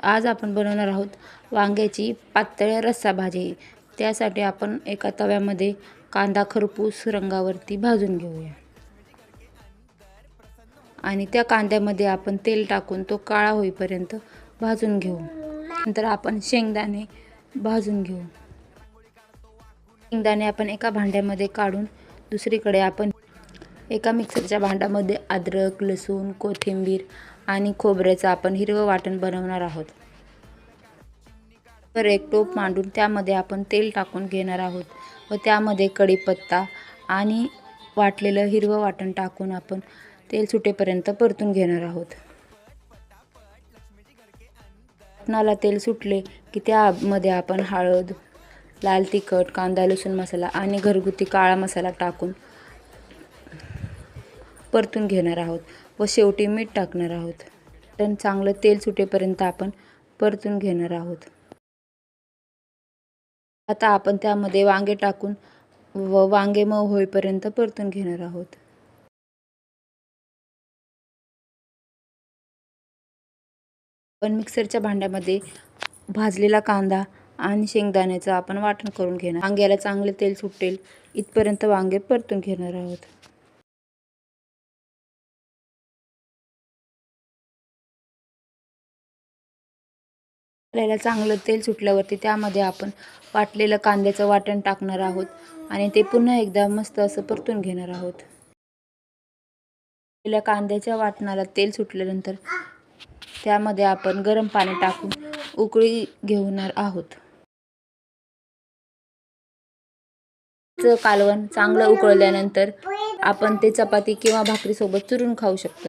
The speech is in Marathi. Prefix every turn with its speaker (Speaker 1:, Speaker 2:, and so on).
Speaker 1: आज आपण बनवणार आहोत वांग्याची पातळ रस्सा भाजी। त्यासाठी आपण एका तव्यामध्ये कांदा खरपूस रंगावरती भाजून घेऊया आणि त्या कांद्यामध्ये आपण तेल टाकून तो काळा होईपर्यंत भाजून घेऊ। नंतर आपण शेंगदाणे भाजून घेऊ। शेंगदाणे आपण एका भांड्यामध्ये काढून दुसरीकडे आपण एका मिक्सरच्या भांड्यामध्ये अद्रक, लसूण, कोथिंबीर आणि खोबऱ्याचं आपण हिरवं वाटण बनवणार आहोत। तर एक टोप मांडून त्यामध्ये आपण तेल टाकून घेणार आहोत व त्यामध्ये कढीपत्ता आणि वाटलेलं हिरवं वाटण टाकून आपण तेल सुटेपर्यंत परतून घेणार आहोत। वाटणाला तेल सुटले की त्यामध्ये आपण हळद, लाल तिखट, कांदा लसूण मसाला आणि घरगुती काळा मसाला टाकून परतून घेणार आहोत व शेवटी मीठ टाकणार आहोत। तर चांगलं तेल सुटेपर्यंत आपण परतून घेणार आहोत। आता आपण त्यामध्ये वांगे टाकून व वांगे मऊ होईपर्यंत परतून घेणार आहोत। पण मिक्सरच्या भांड्यामध्ये भाजलेला कांदा आणि शेंगदाण्याचं आपण वाटण करून घेणार। वांग्याला चांगले तेल सुटेल इथपर्यंत वांगे परतून घेणार आहोत। आपल्याला चांगलं तेल सुटल्यावरती त्यामध्ये आपण वाटलेलं कांद्याचं वाटण टाकणार आहोत आणि ते पुन्हा एकदा मस्त असं परतून घेणार आहोत। आपल्या कांद्याच्या वाटणाला तेल सुटल्यानंतर त्यामध्ये आपण गरम पाणी टाकून उकळी घेणार आहोत। कालवण चांगलं उकळल्यानंतर आपण ते चपाती किंवा भाकरी सोबत चुरून खाऊ शकतो।